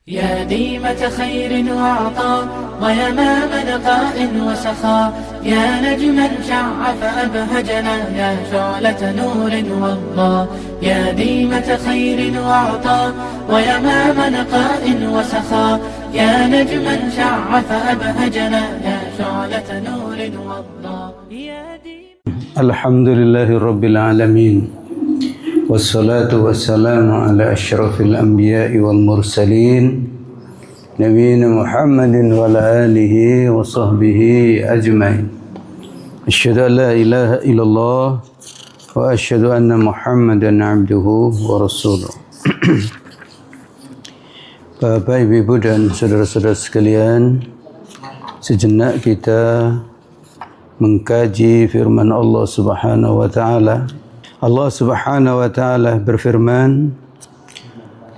يا ديمة خير وعطاء ويمام نقاء وسخاء، يا نجما شع فأبهجنا، يا شعلة نور والله. يا ديمة خير وعطاء ويمام نقاء وسخاء، يا نجما شع فأبهجنا، يا شعلة نور والله. الحمد لله رب العالمين، والصلاة والسلام على أشرف الأنبياء والمرسلين نبينا محمد وعلى آله وصحبه أجمعين. أشهد أن لا إله إلا الله وأشهد أن محمدا عبده ورسوله. Bapak, Ibu dan saudara-saudara sekalian, sejenak kita mengkaji firman Allah Subhanahu wa taala. Allah Subhanahu wa taala berfirman,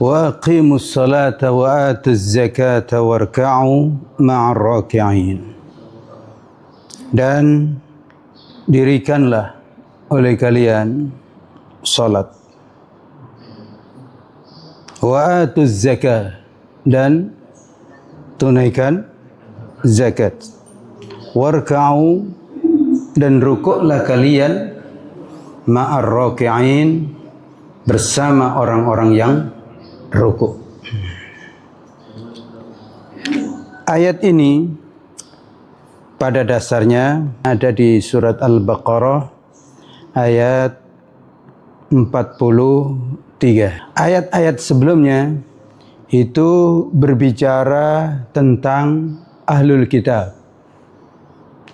"Wa aqimus salata wa atuz zakata warka'u ma'ar raki'in." Dan dirikanlah oleh kalian salat. Wa atuz zakat, dan tunaikan zakat. Warka'u, dan rukuklah kalian ma'ar raki'in, bersama orang-orang yang rukuk. Ayat ini pada dasarnya ada di surat Al-Baqarah ayat 43. Ayat-ayat sebelumnya itu berbicara tentang ahlul kitab,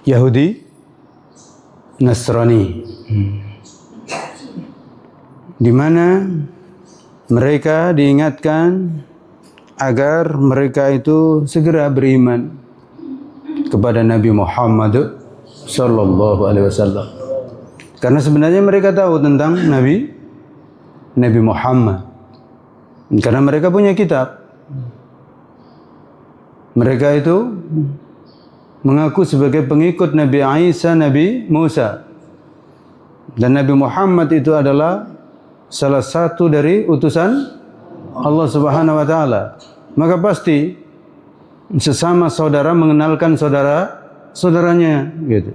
Yahudi, Nasrani, di mana mereka diingatkan agar mereka itu segera beriman kepada Nabi Muhammad sallallahu alaihi wasallam. Karena sebenarnya mereka tahu tentang Nabi Muhammad. Karena mereka punya kitab. Mereka itu mengaku sebagai pengikut Nabi Isa, Nabi Musa. Dan Nabi Muhammad itu adalah salah satu dari utusan Allah Subhanahu wa taala. Maka pasti sesama saudara mengenalkan saudaranya gitu.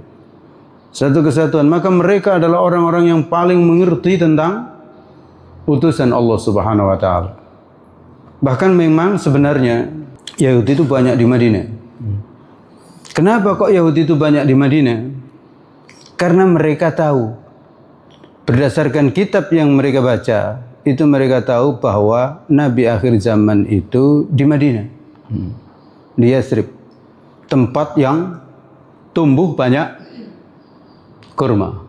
Satu kesatuan. Maka mereka adalah orang-orang yang paling mengerti tentang utusan Allah Subhanahu wa taala. Bahkan memang sebenarnya Yahudi itu banyak di Madinah. Kenapa kok Yahudi itu banyak di Madinah? Karena mereka tahu, berdasarkan kitab yang mereka baca, itu mereka tahu bahwa Nabi akhir zaman itu di Madinah, di Yathrib, tempat yang tumbuh banyak kurma.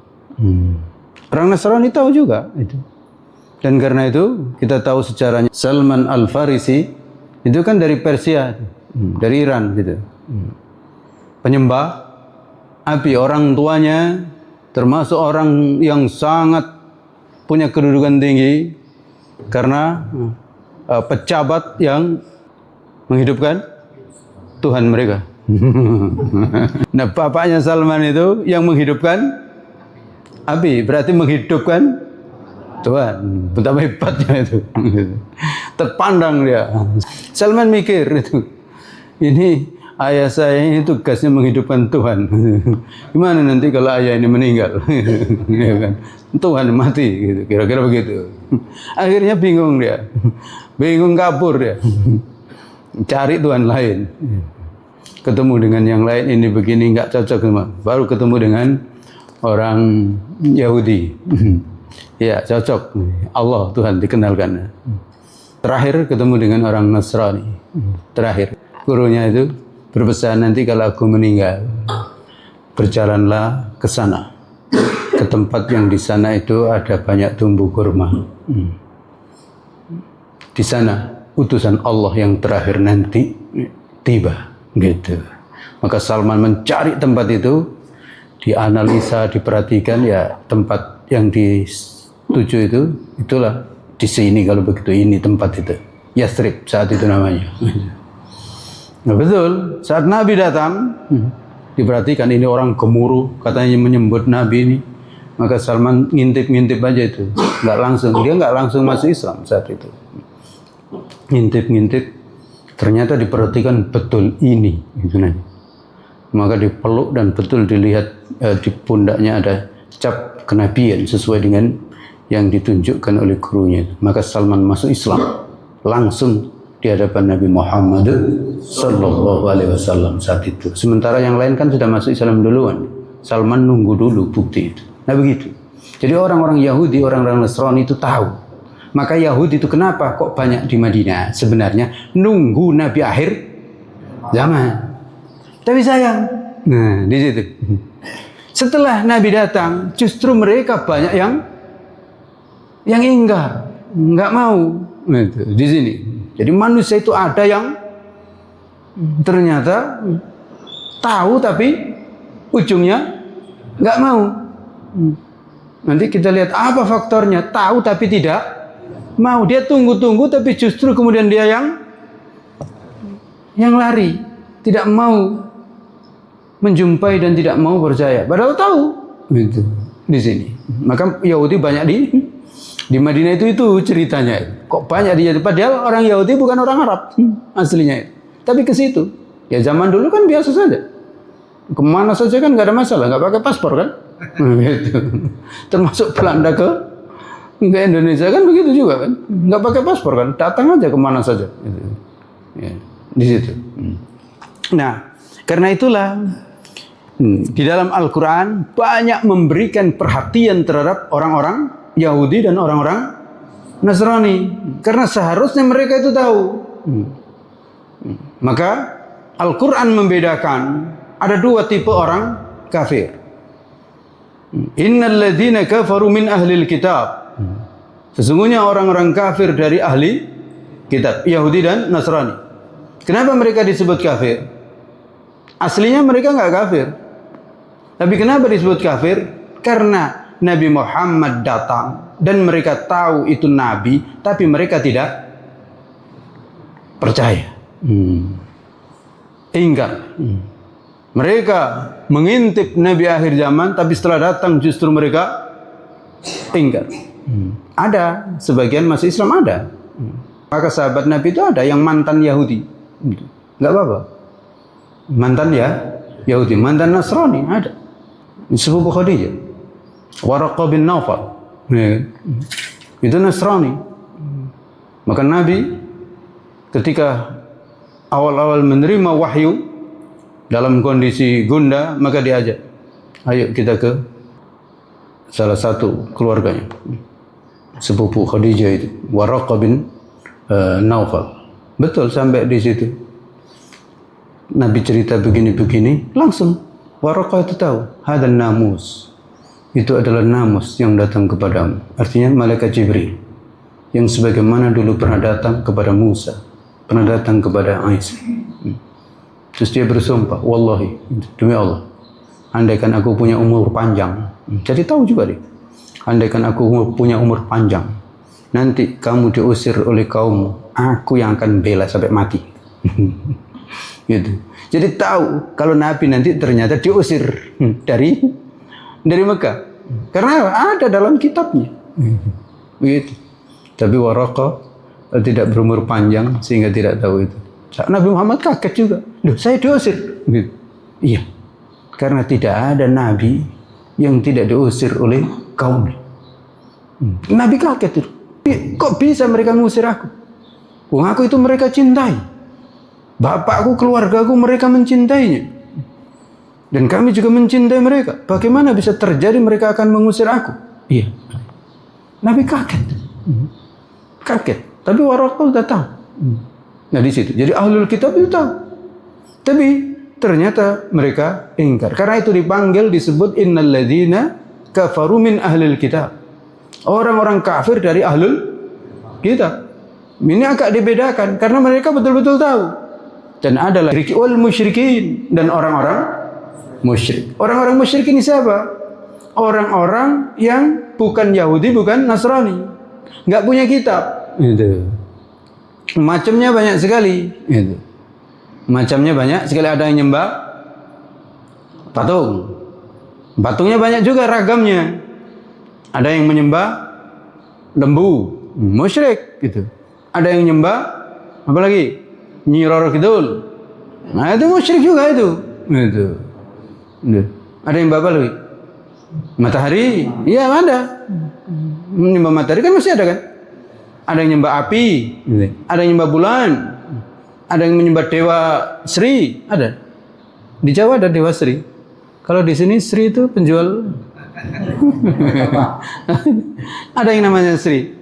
Orang Nasrani tahu juga itu. Dan karena itu kita tahu sejarahnya. Salman Al-Farisi itu kan dari Persia, dari Iran gitu. Penyembah api, orang tuanya termasuk orang yang sangat punya kedudukan tinggi karena pejabat yang menghidupkan Tuhan mereka. Nah, bapaknya Salman itu yang menghidupkan api, berarti menghidupkan Tuhan. Betapa hebatnya itu. Terpandang dia. Salman mikir itu, ini ayah saya ini tugasnya menghidupkan Tuhan. Gimana nanti kalau ayah ini meninggal? Ya kan? Tuhan mati gitu. Kira-kira begitu. Akhirnya bingung dia. Bingung, kabur dia. Cari Tuhan lain. Ketemu dengan yang lain, ini begini enggak cocok sama. Baru ketemu dengan orang Yahudi. Ya, cocok. Allah Tuhan dikenalkan. Terakhir ketemu dengan orang Nasrani. Terakhir gurunya itu berpesan, nanti kalau aku meninggal, berjalanlah ke sana, ke tempat yang di sana itu ada banyak tumbuh kurma. Di sana utusan Allah yang terakhir nanti tiba, gitu. Maka Salman mencari tempat itu, dianalisa, diperhatikan, ya tempat yang dituju itu, itulah di sini kalau begitu, ini tempat itu, Yathrib saat itu namanya. Nah, betul, saat Nabi datang, diperhatikan ini orang gemuruh, katanya menyebut Nabi ini. Maka Salman ngintip-ngintip aja itu, dia nggak langsung masuk Islam saat itu. Ngintip-ngintip, Ternyata diperhatikan betul ini, gitu nanya. Maka dipeluk dan betul dilihat di pundaknya ada cap kenabian sesuai dengan yang ditunjukkan oleh gurunya. Maka Salman masuk Islam langsung di hadapan Nabi Muhammad sallallahu alaihi wasallam saat itu. Sementara yang lain kan sudah masuk Islam duluan. Salman nunggu dulu bukti itu. Nah begitu. Jadi orang-orang Yahudi, orang-orang Nasrani itu tahu. Maka Yahudi itu kenapa kok banyak di Madinah? Sebenarnya nunggu Nabi akhir zaman. Tapi sayang, nah di situ. Setelah Nabi datang, justru mereka banyak yang ingkar, nggak mau. Gitu, di sini. Jadi manusia itu ada yang ternyata tahu tapi ujungnya nggak mau. Nanti kita lihat apa faktornya. Tahu tapi tidak mau. Dia tunggu-tunggu tapi justru kemudian dia yang lari, tidak mau menjumpai dan tidak mau percaya. Padahal tahu. Gitu. Di sini. Maka Yahudi banyak di Madinah itu ceritanya. Kok banyak dia? Padahal orang Yahudi bukan orang Arab aslinya. Tapi ke situ. Ya zaman dulu kan biasa saja. Kemana saja kan nggak ada masalah, nggak pakai paspor kan? Gitu. Termasuk Belanda ke Indonesia kan begitu juga kan? Nggak pakai paspor kan? Datang aja kemana saja. Gitu. Ya, di situ. Nah, karena itulah di dalam Al-Quran banyak memberikan perhatian terhadap orang-orang Yahudi dan orang-orang Nasrani. Karena seharusnya mereka itu tahu. Maka Al-Quran membedakan ada dua tipe orang kafir. Innal ladzina kafaru min ahlil kitab. Sesungguhnya orang-orang kafir dari ahli kitab, Yahudi dan Nasrani. Kenapa mereka disebut kafir? Aslinya mereka nggak kafir. Tapi kenapa disebut kafir? Karena Nabi Muhammad datang dan mereka tahu itu Nabi, tapi mereka tidak percaya. Ingkar. Mereka mengintip Nabi akhir zaman, tapi setelah datang justru mereka ingkar. Ada, sebagian masuk Islam ada. Maka sahabat Nabi itu ada yang mantan Yahudi. Enggak apa-apa. Mantan ya Yahudi, mantan Nasrani ada. Sepupu Khadijah. Waraqah bin Nawfal. Itu Nasrani. Maka Nabi ketika awal-awal menerima wahyu dalam kondisi gundah, maka diajak, ayo kita ke salah satu keluarganya, sepupu Khadijah itu, Waraqah bin Nawfal. Betul, sampai di situ Nabi cerita begini-begini, langsung Waraqah itu tahu, hadan namus, itu adalah namus yang datang kepadamu. Artinya malaikat Jibril yang sebagaimana dulu pernah datang kepada Musa, pernah datang kepada Aisyah. Terus dia bersumpah, wallahi, demi Allah, andaikan aku punya umur panjang. Jadi tahu juga dia, andaikan aku punya umur panjang, nanti kamu diusir oleh kaummu, aku yang akan bela sampai mati. Gitu. Jadi tahu kalau Nabi nanti ternyata diusir dari Mekah, karena ada dalam kitabnya. Begitu. Tapi Waraqah tidak berumur panjang sehingga tidak tahu itu. Nabi Muhammad kaget juga. Loh, saya diusir. Gitu. Iya. Karena tidak ada nabi yang tidak diusir oleh kaumnya. Nabi kaget itu. Kok bisa mereka mengusir aku? Wong aku itu mereka cintai. Bapakku, keluargaku mereka mencintainya. Dan kami juga mencintai mereka. Bagaimana bisa terjadi mereka akan mengusir aku? Iya. Nabi kaget. Kaget. Tapi Waraqah sudah tahu. Nah di situ. Jadi ahlul kitab itu tahu. Tapi ternyata mereka ingkar. Karena itu dipanggil, disebut innal ladzina kafaru min ahlil kitab. Orang-orang kafir dari ahlul kitab. Ini agak dibedakan karena mereka betul-betul tahu. Dan adalah wal musyrikin, dan orang-orang musyrik. Orang-orang musyrik ini siapa? Orang-orang yang bukan Yahudi, bukan Nasrani. Enggak punya kitab. Gitu. Macamnya banyak sekali. Gitu. Macamnya banyak sekali. Ada yang nyembah patung. Patungnya banyak juga ragamnya. Ada yang menyembah lembu, musyrik gitu. Ada yang menyembah apa lagi? Nyi Roro Kidul. Nah itu musyrik juga itu. Itu. Ada yang bapak lebih? Matahari, iya ada. Menyembah matahari kan masih ada kan? Ada yang nyembah api, ada yang nyembah bulan, ada yang menyembah dewa Sri, ada. Di Jawa ada dewa Sri. Kalau di sini Sri itu penjual. Ada yang namanya Sri.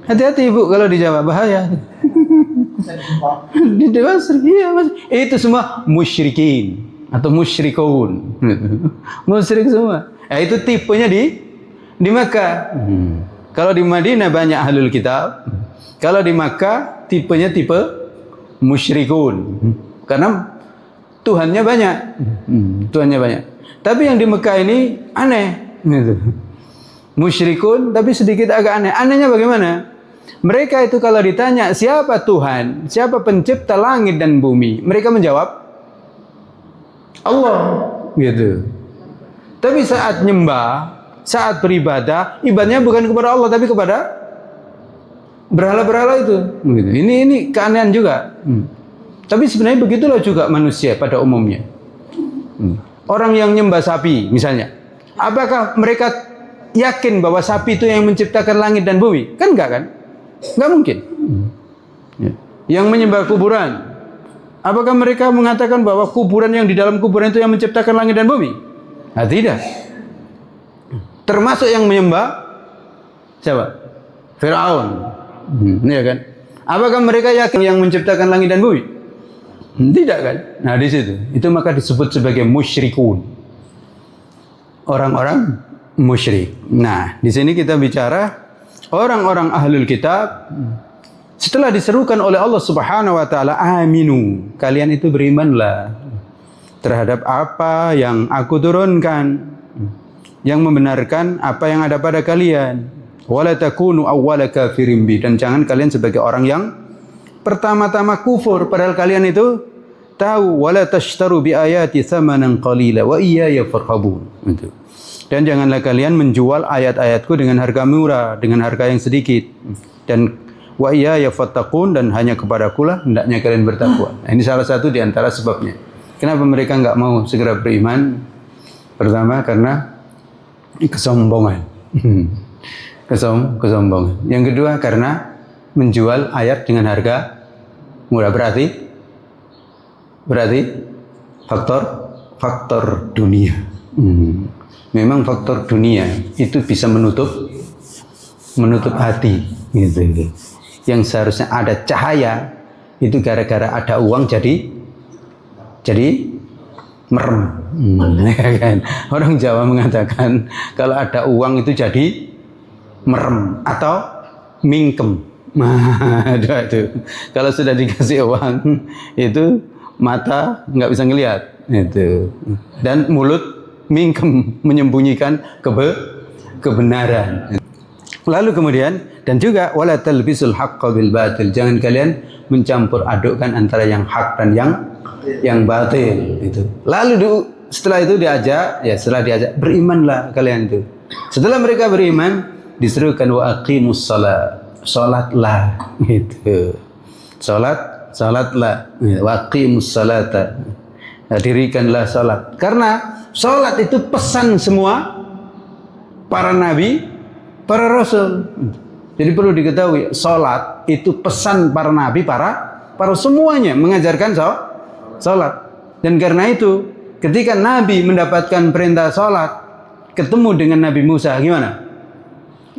Hati-hati ibu kalau di Jawa bahaya. Di dewa Sri, iya mas. Itu semua musyrikin atau musyrikun. Musyrik semua. Itu tipenya di Makkah. Kalau di Madinah banyak ahlul kitab. Kalau di Makkah tipenya tipe musyrikun. Karena Tuhannya banyak. Tuhannya banyak. Tapi yang di Mekah ini aneh. Musyrikun tapi sedikit agak aneh. Anehnya bagaimana? Mereka itu kalau ditanya siapa Tuhan, siapa pencipta langit dan bumi, mereka menjawab Allah. Gitu. Tapi saat nyembah, saat beribadah, ibadahnya bukan kepada Allah tapi kepada berhala-berhala itu. Gitu. Ini keanehan juga. Tapi sebenarnya begitulah juga manusia pada umumnya. Orang yang nyembah sapi misalnya, apakah mereka yakin bahwa sapi itu yang menciptakan langit dan bumi? Kan enggak kan? Enggak mungkin. Yang menyembah kuburan, apakah mereka mengatakan bahwa kuburan yang di dalam kuburan itu yang menciptakan langit dan bumi? Nah, tidak. Termasuk yang menyembah siapa? Firaun. Ya kan? Apakah mereka yakin yang menciptakan langit dan bumi? Tidak kan? Nah di situ, itu maka disebut sebagai musyrikun. Orang-orang musyrik. Nah di sini kita bicara orang-orang ahlul kitab. Setelah diserukan oleh Allah Subhanahu Wa Taala, aminu, kalian itu berimanlah terhadap apa yang aku turunkan, yang membenarkan apa yang ada pada kalian. Wala takunu awwala kafirin bi, dan jangan kalian sebagai orang yang pertama-tama kufur padahal kalian itu tahu. Wala tashtaru bi ayati thamanan qalila wa iyaya farhabun. Itu. Dan janganlah kalian menjual ayat-ayatku dengan harga murah, dengan harga yang sedikit. Dan wa iyaya fattaqun, dan hanya kepadakulah hendaknya kalian bertakwa. Nah, ini salah satu di antara sebabnya. Kenapa mereka enggak mau segera beriman? Pertama karena kesombongan. Kesombongan. Yang kedua karena menjual ayat dengan harga murah. Berarti faktor dunia. Memang faktor dunia itu bisa menutup hati, gitu. Yang seharusnya ada cahaya itu gara-gara ada uang jadi merem. Kan? Orang Jawa mengatakan kalau ada uang itu jadi merem atau mingkem. Nah, itu. Kalau sudah dikasih uang itu mata nggak bisa ngelihat itu, dan mulut mingkem menyembunyikan kebenaran. Lalu kemudian dan juga wala talbisul haqqo bil batil, jangan kalian mencampur adukkan antara yang hak dan yang batil itu. Lalu setelah itu setelah diajak berimanlah kalian itu. Setelah mereka beriman diserukan wa aqimus shalah, salatlah gitu. Salatlah wa aqimus salata, dirikanlah salat. Karena salat itu pesan semua para nabi, para rasul. Jadi perlu diketahui salat itu pesan para nabi, para semuanya mengajarkan salat. Dan karena itu ketika Nabi mendapatkan perintah salat ketemu dengan Nabi Musa, gimana?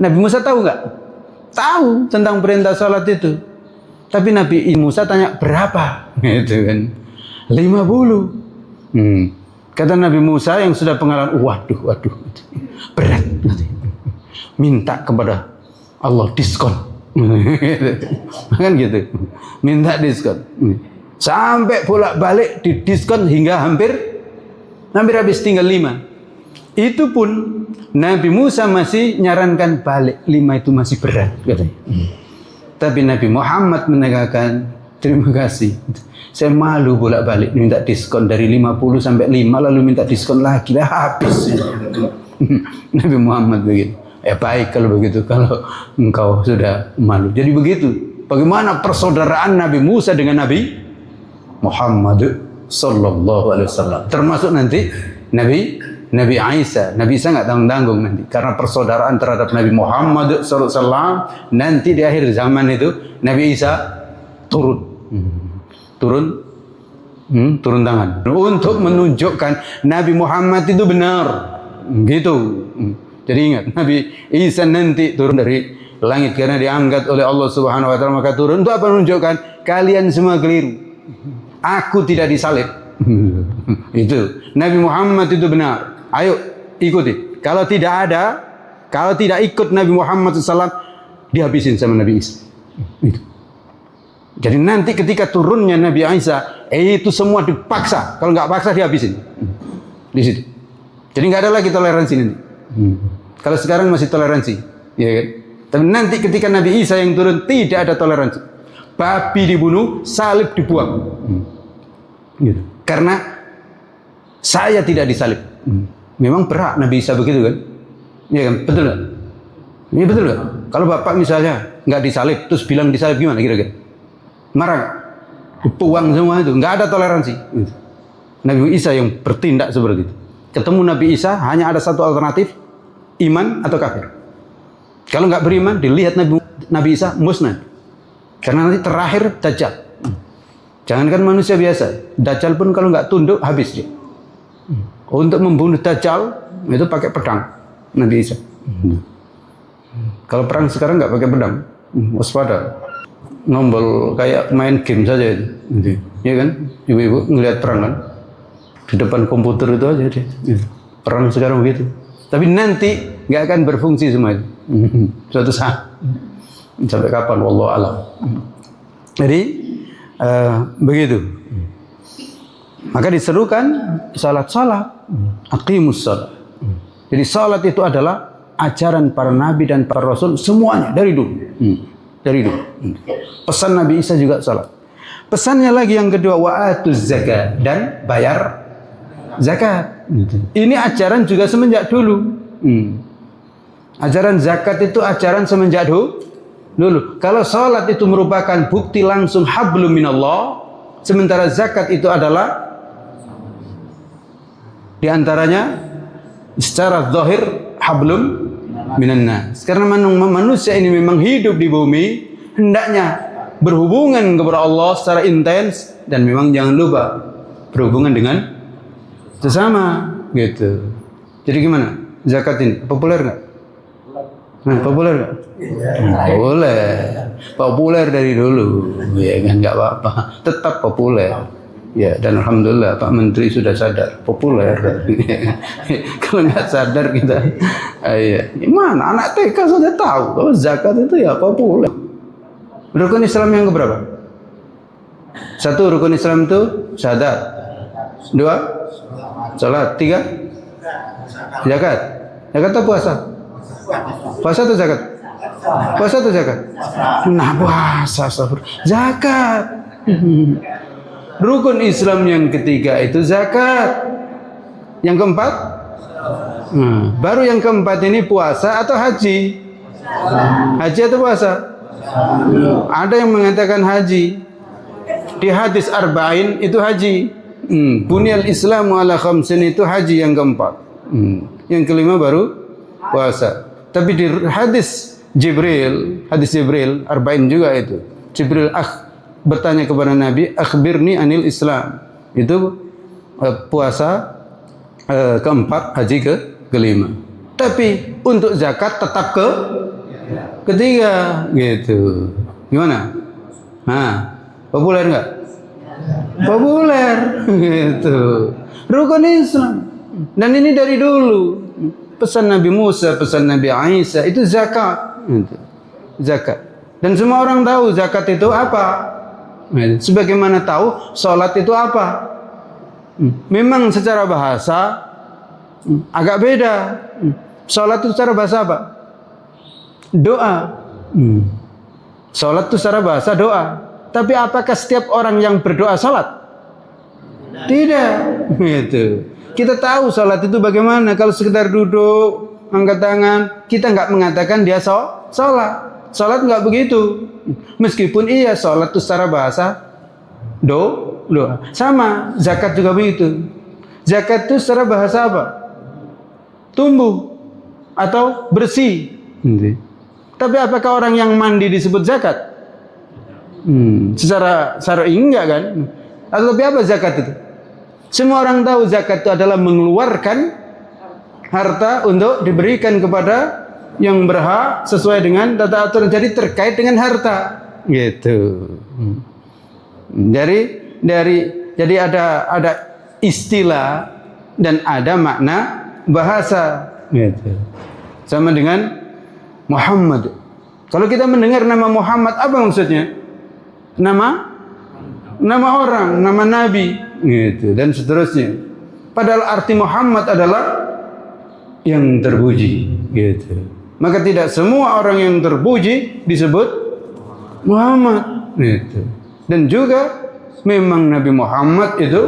Nabi Musa tahu nggak? Tahu tentang perintah salat itu. Tapi Nabi Musa tanya berapa? Gitu kan. 50. Kata Nabi Musa yang sudah pengalaman, waduh. Berat. Minta kepada Allah diskon. Kan gitu. Minta diskon. Sampai bolak-balik di diskon hingga hampir habis, tinggal 5. Itu pun Nabi Musa masih nyarankan balik, 5 itu masih berat katanya. Tapi Nabi Muhammad menegaskan, terima kasih, saya malu bolak-balik minta diskon dari 50 sampai 5 lalu minta diskon lagi, lah habis. Nabi Muhammad begitu. Baik kalau begitu, kalau engkau sudah malu. Jadi begitu. Bagaimana persaudaraan Nabi Musa dengan Nabi Muhammad sallallahu alaihi wasallam. Termasuk nanti Nabi Isa nggak tanggung-tanggung nanti karena persaudaraan terhadap Nabi Muhammad sallallahu alaihi wasallam. Nanti di akhir zaman itu Nabi Isa turun tangan untuk menunjukkan Nabi Muhammad itu benar, gitu. Jadi ingat, Nabi Isa nanti turun dari langit karena diangkat oleh Allah Subhanahu wa taala, maka turun untuk apa? Menunjukkan kalian semua keliru. Aku tidak disalib. Itu Nabi Muhammad itu benar. Ayo ikuti. Kalau tidak ikut Nabi Muhammad SAW, dihabisin sama Nabi Isa. Itu. Jadi nanti ketika turunnya Nabi Isa, itu semua dipaksa. Kalau nggak paksa dihabisin. Di situ. Jadi nggak ada lagi toleransi nanti. Kalau sekarang masih toleransi, ya kan? Tapi nanti ketika Nabi Isa yang turun tidak ada toleransi. Babi dibunuh, salib dibuang. Gitu. Karena saya tidak disalib. Memang berhak Nabi Isa begitu kan? Iya kan? Betul nggak? Ini betul nggak? Kalau bapak misalnya nggak disalib, terus bilang disalib gimana kira-kira? Marah, dibuang semua itu, nggak ada toleransi. Gitu. Nabi Isa yang bertindak seperti itu. Ketemu Nabi Isa hanya ada satu alternatif, iman atau kafir. Kalau nggak beriman, dilihat Nabi Isa musnah. Karena nanti terakhir Dajjal. Jangankan manusia biasa, Dajjal pun kalau nggak tunduk habis dia. Untuk membunuh Dajjal itu pakai pedang Nabi Isa. Kalau perang sekarang nggak pakai pedang, waspada. Nombol kayak main game saja itu. Iya kan? Ibu-ibu ngelihat perang kan? Di depan komputer itu aja deh. Perang sekarang begitu. Tapi nanti nggak akan berfungsi semua itu. Suatu saat. Sampai kapan? Wallahu a'lam. Jadi begitu. Maka diserukan salat, aqimus salat. Jadi salat itu adalah ajaran para nabi dan para rasul semuanya dari dulu. Dari dulu. Pesan Nabi Isa juga salat. Pesannya lagi yang kedua, wa'atuz zakat, dan bayar zakat. Ini ajaran juga semenjak dulu. Ajaran zakat itu ajaran semenjak dulu. Kalau salat itu merupakan bukti langsung hablum minallah, sementara zakat itu adalah di antaranya secara zahir hablum minannas. Karena manusia ini memang hidup di bumi, hendaknya berhubungan kepada Allah secara intens, dan memang jangan lupa berhubungan dengan sesama, gitu. Jadi gimana? Zakat ini populer nggak? Populer nggak? Populer dari dulu, ya kan, nggak apa-apa, tetap populer. Ya, dan alhamdulillah Pak Menteri sudah sadar, populer. Kalau nggak sadar kita, gimana? Anak TK sudah tahu kalau zakat itu ya populer. Rukun Islam yang keberapa? 1, rukun Islam itu syahadat. 2, salat. 3, zakat. Zakat atau puasa? Puasa atau zakat? Puasa atau zakat? Nah, puasa, zakat. Rukun Islam yang ketiga itu zakat. Yang keempat, baru yang keempat ini puasa atau haji? Haji atau puasa? Ada yang mengatakan haji. Di hadis arba'in itu haji. Bunyal Islamu ala khamsin itu haji yang keempat. Yang kelima baru puasa. Tapi di hadis Jibril arba'in juga itu. Jibril bertanya kepada Nabi, akhbirni anil Islam. Itu puasa keempat, haji kelima. Tapi untuk zakat tetap ketiga, gitu. Gimana? Populer nggak? Populer, gitu. Rukun Islam. Dan ini dari dulu. Pesan Nabi Musa, pesan Nabi Isa itu zakat. Gitu. Zakat. Dan semua orang tahu zakat itu apa. Sebagaimana tahu sholat itu apa. Memang secara bahasa agak beda. Sholat itu secara bahasa apa? Doa. Sholat itu secara bahasa doa. Tapi apakah setiap orang yang berdoa sholat? Tidak. Gitu. Kita tahu sholat itu bagaimana. Kalau sekedar duduk, angkat tangan, kita nggak mengatakan dia sholat. Sholat nggak begitu. Meskipun iya sholat itu secara bahasa doa. Sama, zakat juga begitu. Zakat itu secara bahasa apa? Tumbuh atau bersih. Tapi apakah orang yang mandi disebut zakat? Secara syar'i enggak kan? Atau tapi apa zakat itu? Semua orang tahu zakat itu adalah mengeluarkan harta untuk diberikan kepada yang berhak sesuai dengan tata aturan. Jadi terkait dengan harta, gitu. Jadi ada istilah dan ada makna bahasa, gitu. Sama dengan Muhammad. Kalau kita mendengar nama Muhammad, apa maksudnya? Nama orang, nama nabi, gitu, dan seterusnya. Padahal arti Muhammad adalah yang terpuji, gitu. Maka tidak semua orang yang terpuji disebut Muhammad, gitu. Dan juga memang Nabi Muhammad itu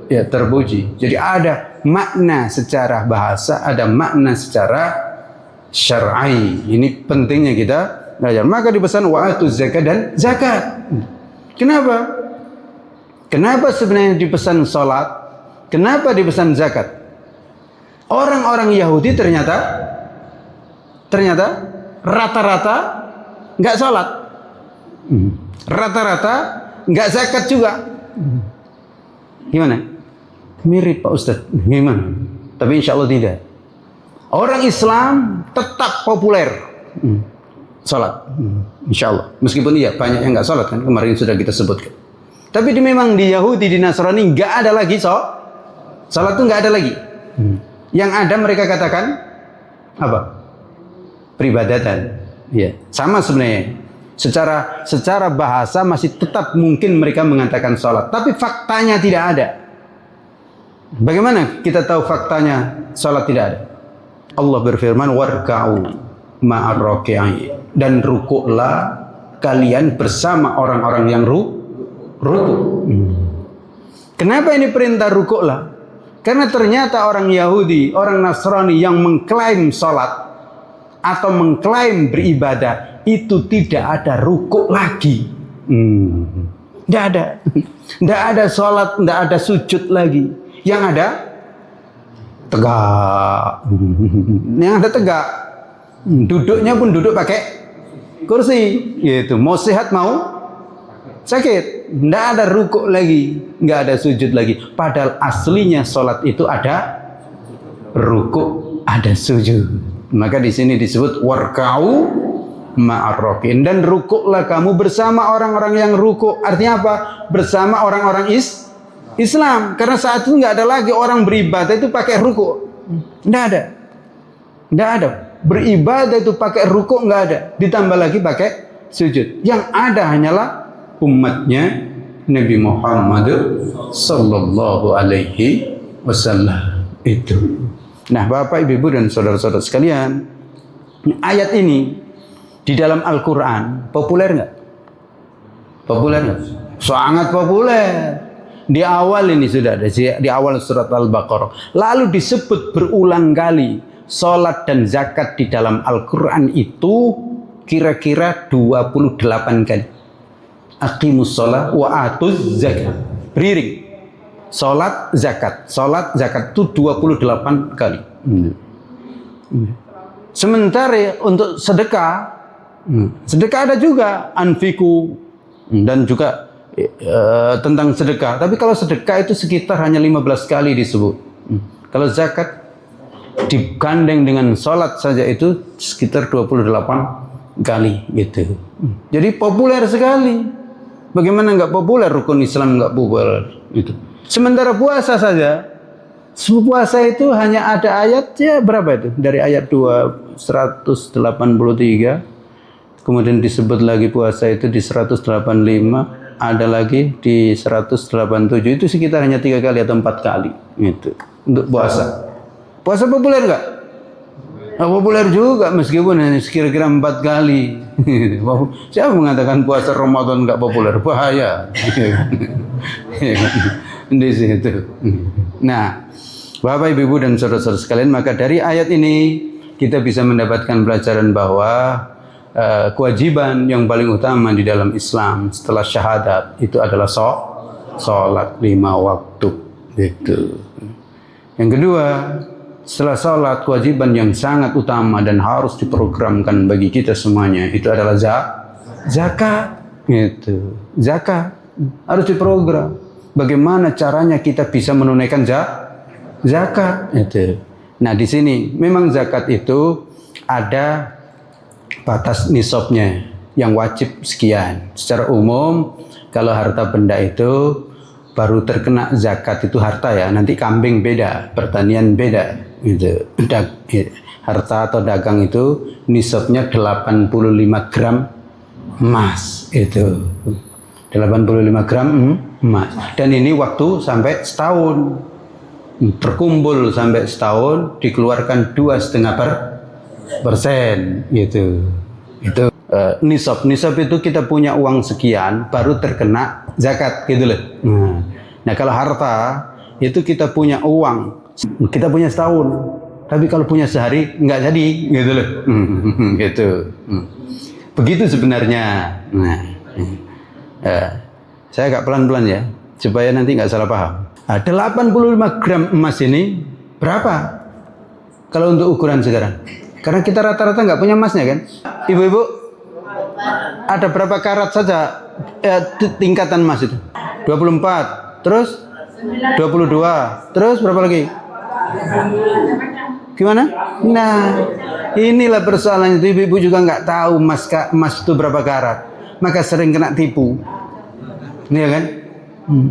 ya terpuji. Jadi ada makna secara bahasa, ada makna secara syar'i. Ini pentingnya kita belajar. Maka dipesan wa'atuz zakat dan zakat. Kenapa? Kenapa sebenarnya dipesan salat? Kenapa dipesan zakat? Orang-orang Yahudi ternyata rata-rata nggak salat, rata-rata nggak zakat juga. Gimana? Mirip Pak Ustadz. Gimana? Tapi insya Allah tidak. Orang Islam tetap populer salat, insya Allah. Meskipun iya banyak yang nggak salat kan, kemarin sudah kita sebutkan. Tapi memang di Yahudi, di Nasrani nggak ada lagi salat itu nggak ada lagi. Yang ada mereka katakan apa? Peribadatan. Ya, sama sebenarnya. Secara bahasa masih tetap mungkin mereka mengatakan salat, tapi faktanya tidak ada. Bagaimana kita tahu faktanya salat tidak ada? Allah berfirman, warka'u ma'ar raki'in, dan rukuklah kalian bersama orang-orang yang rukuk. Kenapa ini perintah rukuklah? Karena ternyata orang Yahudi, orang Nasrani yang mengklaim salat atau mengklaim beribadah itu tidak ada rukuk lagi. Tidak ada salat, tidak ada sujud lagi. Yang ada tegak. Yang ada tegak. Duduknya pun duduk pakai kursi, gitu. Mau sehat mau sakit, tidak ada rukuk lagi, nggak ada sujud lagi. Padahal aslinya sholat itu ada rukuk, ada sujud. Maka di sini disebut warka'u ma'ar raki'in, dan rukuklah kamu bersama orang-orang yang rukuk. Artinya apa? Bersama orang-orang Islam. Karena saat itu nggak ada lagi orang beribadah itu pakai rukuk, nggak ada. Beribadah itu pakai rukuk nggak ada. Ditambah lagi pakai sujud. Yang ada hanyalah umatnya Nabi Muhammad sallallahu alaihi wasallam itu. Nah, Bapak, Ibu, dan saudara-saudara sekalian, ayat ini di dalam Al-Quran populer nggak? Populer nggak? Sangat populer. Di awal ini sudah ada, di awal surat Al-Baqarah. Lalu disebut berulang kali. Salat dan zakat di dalam Al-Quran itu kira-kira 28 kali. Aqimus shalah wa atuz zakat. Beriring. Salat, zakat itu 28 kali. Sementara untuk sedekah ada juga anfiku, dan juga tentang sedekah. Tapi kalau sedekah itu sekitar hanya 15 kali disebut. Kalau zakat digandeng dengan salat saja itu sekitar 28 kali gitu. Jadi populer sekali. Bagaimana nggak populer? Rukun Islam nggak populer itu. Sementara puasa saja, puasa itu hanya ada ayatnya berapa itu? Dari ayat 183, kemudian disebut lagi puasa itu di 185, ada lagi di 187. Itu sekitar hanya 3 kali atau 4 kali gitu untuk puasa. Puasa populer nggak? Nah, populer juga meskipun hanya kira-kira 4 kali. Siapa mengatakan puasa Ramadan nggak populer? Bahaya. Di situ. Nah, Bapak, Ibu, dan saudara-saudara sekalian, maka dari ayat ini kita bisa mendapatkan pelajaran bahwa kewajiban yang paling utama di dalam Islam setelah syahadat itu adalah sholat 5 waktu gitu. Yang kedua, setelah sholat, kewajiban yang sangat utama dan harus diprogramkan bagi kita semuanya itu adalah zakat gitu. Zakat harus diprogram. Bagaimana caranya kita bisa menunaikan zakat itu. Nah, di sini memang zakat itu ada batas nisabnya yang wajib sekian. Secara umum kalau harta benda itu baru terkena zakat itu harta ya. Nanti kambing beda, pertanian beda gitu. Harta atau dagang itu nisabnya 85 gram emas itu. 85 gram emas. Dan ini waktu sampai setahun. Terkumpul sampai setahun, dikeluarkan 2,5% gitu. Itu nisab itu kita punya uang sekian baru terkena zakat gitu loh. Nah kalau harta itu kita punya uang, kita punya setahun, tapi kalau punya sehari nggak jadi gitu loh. Gitu. Begitu sebenarnya. Saya agak pelan-pelan ya supaya nanti nggak salah paham. 85 gram emas ini berapa kalau untuk ukuran sekarang? Karena kita rata-rata nggak punya emasnya kan? Ibu-ibu, ada berapa karat saja tingkatan emas itu? 24, terus 22, terus berapa lagi? Gimana? Nah, inilah persoalannya. Ibu-ibu juga nggak tahu emas itu berapa karat, maka sering kena tipu. Ini ya kan?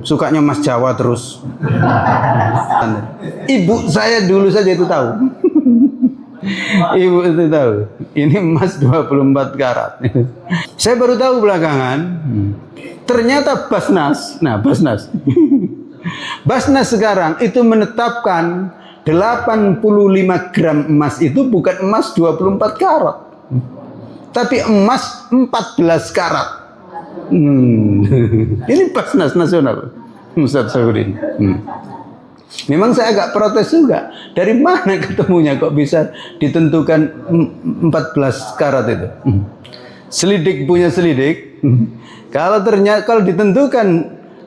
Sukanya emas Jawa terus. Ibu saya dulu saja itu tahu. Ibu itu tahu. Ini emas 24 karat. Saya baru tahu belakangan. Ternyata Basnas. Nah, Basnas. Basnas sekarang itu menetapkan 85 gram emas itu bukan emas 24 karat. Tapi emas 14 karat. Ini Basnas nasional, Ustaz Syafuddin. Memang saya agak protes juga. Dari mana ketemunya kok bisa ditentukan 14 karat itu? Selidik punya selidik. Kalau ditentukan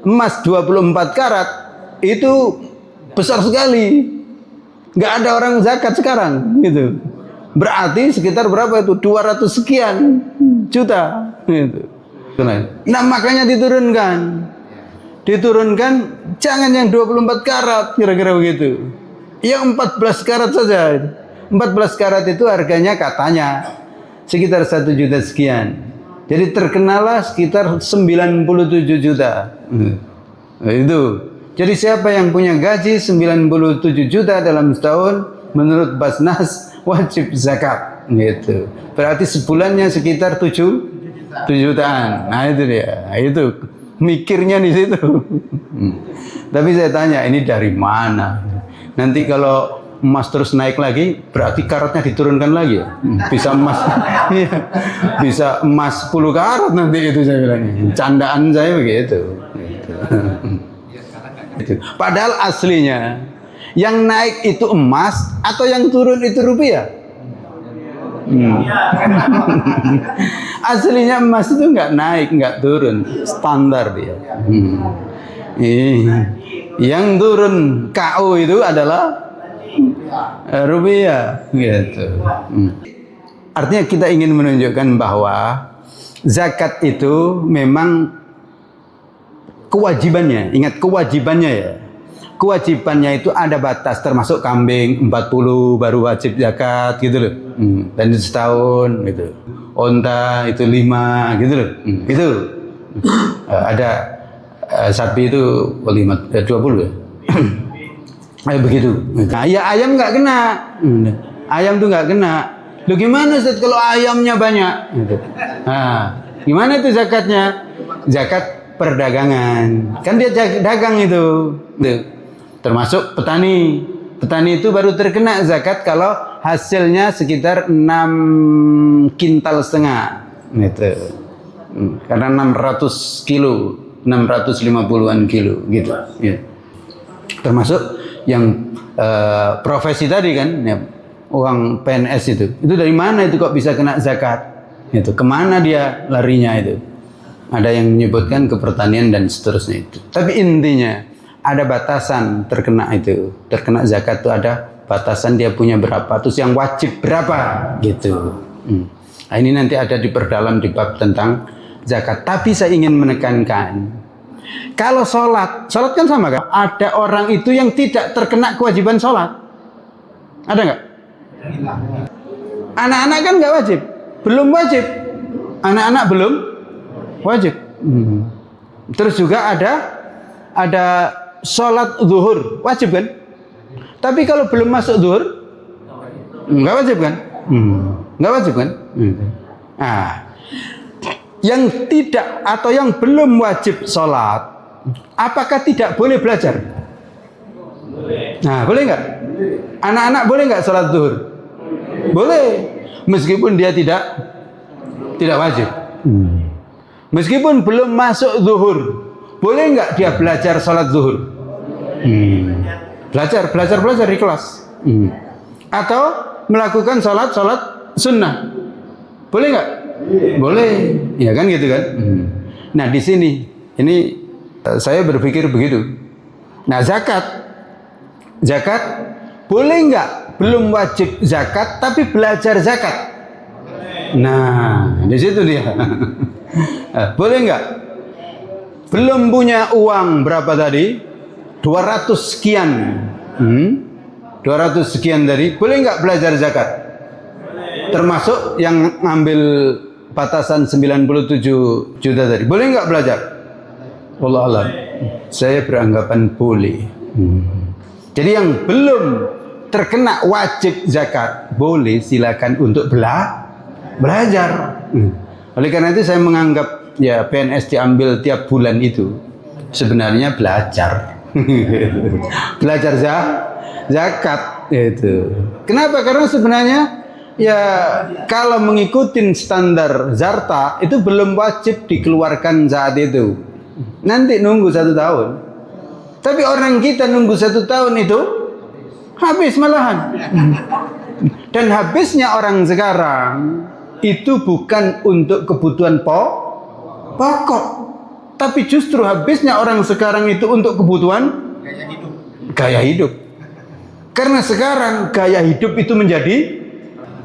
emas 24 karat itu besar sekali. Nggak ada orang zakat sekarang, gitu. Berarti sekitar berapa itu? 200 sekian juta, gitu. Nah makanya diturunkan jangan yang 24 karat kira-kira begitu, yang 14 karat saja. 14 karat itu harganya katanya sekitar 1 juta sekian, jadi terkenalah sekitar 97 juta. Nah, itu jadi siapa yang punya gaji 97 juta dalam setahun menurut Basnas wajib zakat gitu. Berarti sebulannya sekitar 7 jutaan. Nah itu dia. Nah, itu mikirnya di situ. Tapi saya tanya, ini dari mana? Nanti kalau emas terus naik lagi, berarti karatnya diturunkan lagi ya? Bisa emas bisa emas 10 karat nanti itu, saya bilang. Candaan saya begitu. Padahal aslinya yang naik itu emas atau yang turun itu rupiah. Aslinya emas itu nggak naik, nggak turun, standar dia. Yang turun KO itu adalah rupiah, gitu. Artinya kita ingin menunjukkan bahwa zakat itu memang kewajibannya. Ingat kewajibannya ya. Kewajibannya itu ada batas, termasuk kambing 40 baru wajib zakat gitu loh. Dan setahun gitu. Onta itu 5 gitu loh. Itu ada sapi itu 20 ya. Begitu. Nah, ya ayam nggak kena. Ayam tuh nggak kena. Loh gimana Ustaz kalau ayamnya banyak? Gitu. Nah, gimana itu zakatnya? Zakat perdagangan. Kan dia dagang itu. Tuh. Termasuk petani. Petani itu baru terkena zakat kalau hasilnya sekitar 6,5 kintal. Gitu. Karena 600 kilo, 650-an kilo gitu. Ya. Termasuk yang profesi tadi kan, ya, uang PNS itu dari mana itu kok bisa kena zakat? Itu kemana dia larinya itu? Ada yang menyebutkan ke pertanian dan seterusnya itu. Tapi intinya ada batasan terkena itu. Terkena zakat itu ada batasan dia punya berapa. Terus yang wajib berapa gitu. Nah, ini nanti ada diperdalam di bab tentang zakat. Tapi saya ingin menekankan, kalau sholat kan sama kan? Ada orang itu yang tidak terkena kewajiban sholat. Ada nggak? Anak-anak kan nggak wajib, belum wajib. Anak-anak belum wajib. Terus juga ada sholat zuhur, wajib kan? Tapi kalau belum masuk zuhur, nggak wajib kan? Nggak wajib kan? Nah, yang tidak atau yang belum wajib sholat, apakah tidak boleh belajar? Nah, boleh nggak? Anak-anak boleh nggak sholat zuhur? Boleh, meskipun dia tidak wajib. Meskipun belum masuk zuhur, boleh nggak dia belajar sholat zuhur? Belajar di kelas. Atau melakukan sholat sunnah, boleh nggak? Boleh, ya kan gitu kan? Nah di sini ini saya berpikir begitu. Nah zakat boleh nggak? Belum wajib zakat tapi belajar zakat. Nah di situ dia. Boleh nggak? Belum punya uang berapa tadi? 200 sekian. 200 sekian tadi, boleh nggak belajar zakat? Termasuk yang ngambil batasan 97 juta tadi, boleh nggak belajar? Wallah alam, saya beranggapan boleh. Jadi yang belum terkena wajib zakat, boleh silakan untuk belajar. Oleh karena itu saya menganggap ya PNS diambil tiap bulan itu sebenarnya belajar. Belajar zakat itu. Kenapa? Karena sebenarnya ya kalau mengikuti standar Zarta itu belum wajib dikeluarkan saat itu. Nanti nunggu 1 tahun. Tapi orang kita nunggu 1 tahun itu habis malahan. Dan habisnya orang sekarang itu bukan untuk kebutuhan pokok, tapi justru habisnya orang sekarang itu untuk kebutuhan gaya hidup. Karena sekarang gaya hidup itu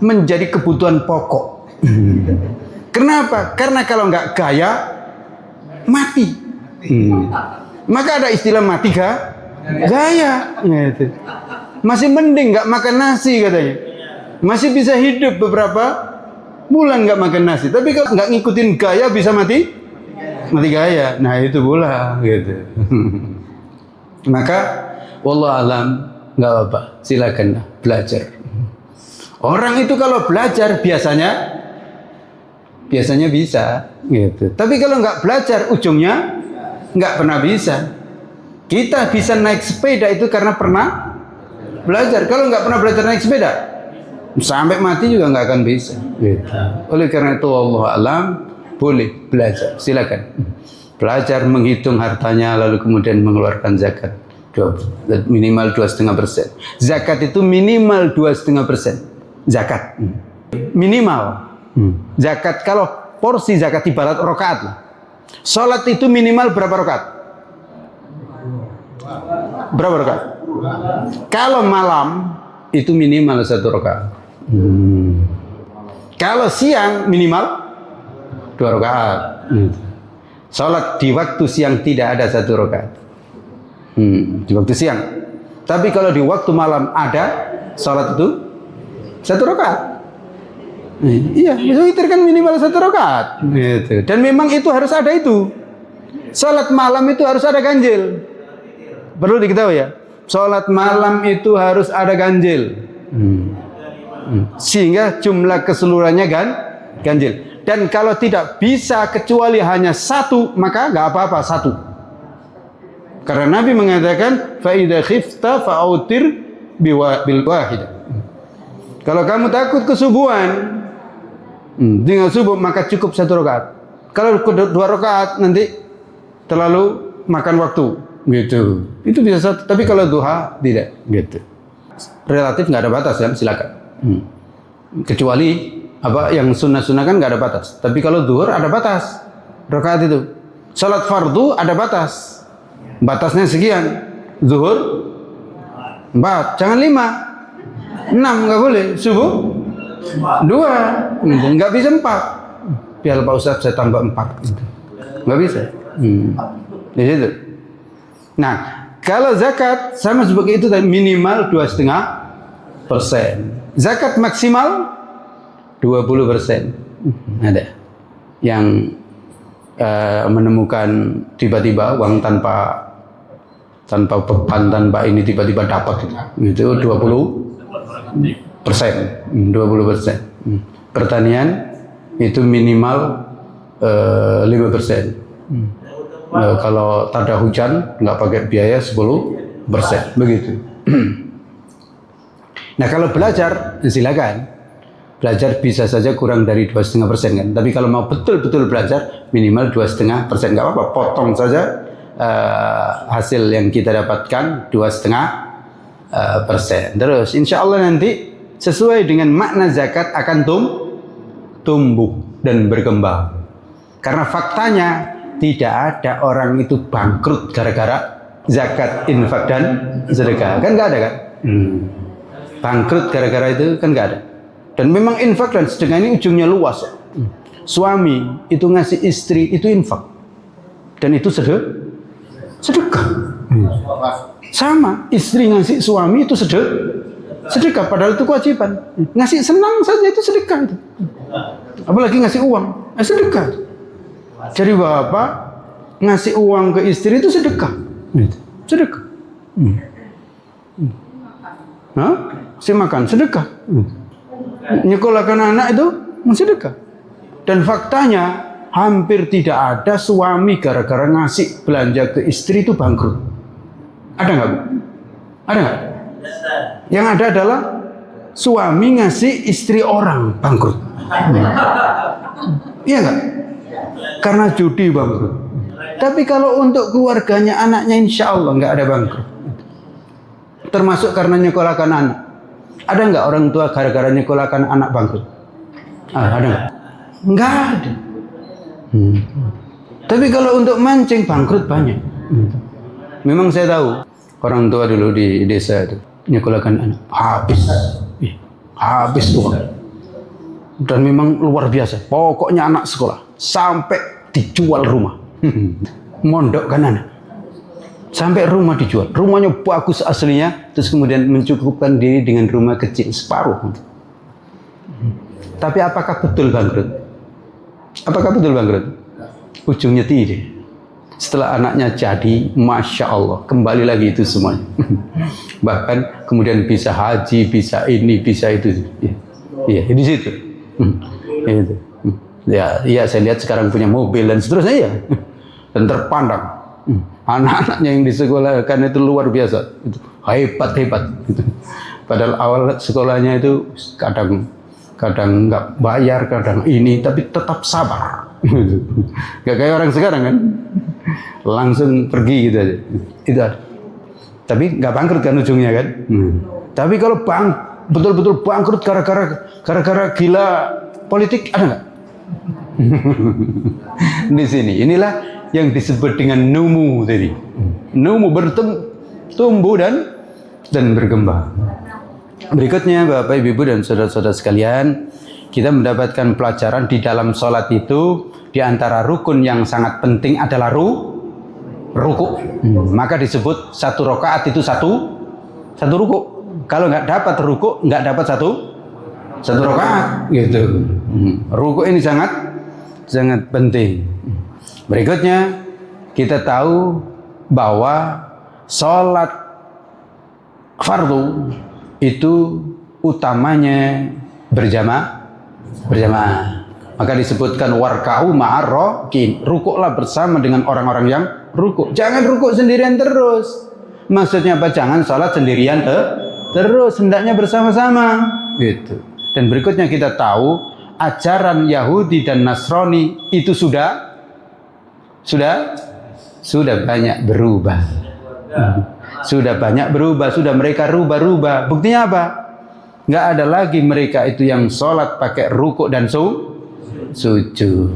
menjadi kebutuhan pokok. Kenapa? Karena kalau nggak gaya mati. Maka ada istilah mati gaya. Gitu. Masih mending nggak makan nasi katanya. Masih bisa hidup beberapa bulan nggak makan nasi. Tapi kalau nggak ngikutin gaya bisa mati gaya. Nah itu pula gitu. Maka wallah alam nggak apa-apa, silakan belajar. Orang itu kalau belajar biasanya bisa gitu. Tapi kalau nggak belajar ujungnya nggak pernah bisa. Kita bisa naik sepeda itu karena pernah belajar. Kalau nggak pernah belajar naik sepeda, sampai mati juga nggak akan bisa. Gitu. Oleh karena itu wallah alam, boleh belajar, silakan. Belajar menghitung hartanya lalu kemudian mengeluarkan zakat. Minimal 2,5%. Zakat itu minimal 2,5%. Zakat minimal. Zakat kalau porsi zakat ibarat rakaat lah. Salat itu minimal berapa rakaat? Berapa rakaat? Kalau malam itu minimal 1 rakaat. Kalau siang minimal 2 rakaat. Salat di waktu siang tidak ada 1 rakaat. Di waktu siang. Tapi kalau di waktu malam ada salat itu 1 rakaat. Iya, witir kan minimal 1 rakaat. Gitu. Dan memang itu harus ada itu. Salat malam itu harus ada ganjil. Perlu diketahui ya. Salat malam itu harus ada ganjil. Sehingga jumlah keseluruhannya ganjil. Dan kalau tidak bisa kecuali hanya 1, maka nggak apa-apa 1. Karena Nabi mengatakan fa idza khifta fa'utir bil wahidah. Kalau kamu takut kesubuhan dengan subuh maka cukup 1 rakaat. Kalau 2 rakaat nanti terlalu makan waktu gitu. Itu bisa 1, tapi kalau duha tidak gitu. Relatif nggak ada batas ya, silakan. Kecuali apa yang sunnah-sunnah kan nggak ada batas. Tapi kalau zuhur ada batas. rakaat itu. Salat fardu ada batas. Batasnya sekian. Zuhur 4, jangan 5. 6 enggak boleh. Subuh 2, enggak bisa 4. Biar Pak Ustaz saya tambah 4. Enggak bisa. Di situ. Nah, kalau zakat sama seperti itu minimal 2,5%. Zakat maksimal 20%. Ada yang menemukan tiba-tiba uang tanpa beban, tanpa ini tiba-tiba dapat itu 20%. 20%. Pertanian itu minimal 5%. Kalau tak ada hujan nggak pakai biaya 10%, begitu. Nah, kalau belajar silakan. Belajar bisa saja kurang dari 2,5% kan. Tapi kalau mau betul-betul belajar minimal 2,5%, nggak apa-apa. Potong saja hasil yang kita dapatkan 2,5%. Terus insya Allah nanti sesuai dengan makna zakat akan tumbuh dan berkembang. Karena faktanya tidak ada orang itu bangkrut gara-gara zakat, infak dan sedekah. Kan nggak ada kan? Bangkrut gara-gara itu kan nggak ada. Dan memang infak dan sedekah ini ujungnya luas. Suami itu ngasih istri itu infak. Dan itu sedekah. Sama, istri ngasih suami itu sedekah. Padahal itu kewajiban. Ngasih senang saja itu sedekah itu. Apalagi ngasih uang, sedekah. Jadi bapak ngasih uang ke istri itu sedekah. Sedekah. Si makan sedekah. Nyekolahkan anak itu sedekah. Dan faktanya hampir tidak ada suami gara-gara ngasih belanja ke istri itu bangkrut. Ada nggak, Bu? Ada nggak? Yang ada adalah suami ngasih istri orang bangkrut. Iya nggak? Karena judi bangkrut. Tapi kalau untuk keluarganya, anaknya, insya Allah nggak ada bangkrut. Termasuk karena nyekolahkan anak. Ada nggak orang tua gara-gara nyekolahkan anak bangkrut? Ada nggak? Nggak ada. Tapi kalau untuk mancing bangkrut banyak. Memang saya tahu orang tua dulu di desa itu nyekolahkan anak habis uang. Dan memang luar biasa. Pokoknya anak sekolah sampai dijual rumah. Mondok kan anak. Sampai rumah dijual. Rumahnya bagus aslinya, terus kemudian mencukupkan diri dengan rumah kecil separuh. Tapi apakah betul bangkrut? Apakah betul bangkrut? Ujungnya tidak. Setelah anaknya jadi, Masya Allah, kembali lagi itu semuanya. Bahkan kemudian bisa haji, bisa ini, bisa itu. Iya, di situ. Itu. Ya, saya lihat sekarang punya mobil dan seterusnya ya. Dan terpandang. Anak-anaknya yang disekolahkan itu luar biasa. Itu hebat. Padahal awal sekolahnya itu kadang nggak bayar, kadang ini, tapi tetap sabar. Gak kayak orang sekarang kan, langsung pergi gitu aja. Itu ada. Tapi nggak bangkrut kan ujungnya kan. Tapi kalau betul-betul bangkrut gara-gara gila politik, ada nggak? Di sini inilah yang disebut dengan numu tadi. Numu bertumbuh dan berkembang. Berikutnya Bapak Ibu dan saudara-saudara sekalian, kita mendapatkan pelajaran di dalam sholat itu di antara rukun yang sangat penting adalah ruku. Maka disebut satu rakaat itu satu ruku. Kalau nggak dapat ruku, nggak dapat satu rakaat gitu. Ruku ini sangat penting. Berikutnya kita tahu bahwa sholat fardu itu utamanya berjamaah. Maka disebutkan warka'u ma'arrakin, rukuklah bersama dengan orang-orang yang rukuk. Jangan rukuk sendirian terus. Maksudnya apa? Jangan sholat sendirian terus, hendaknya bersama-sama gitu. Dan berikutnya kita tahu ajaran Yahudi dan Nasrani itu sudah banyak berubah. Sudah banyak berubah, sudah mereka rubah. Buktinya apa? Nggak ada lagi mereka itu yang sholat pakai rukuk dan sujud.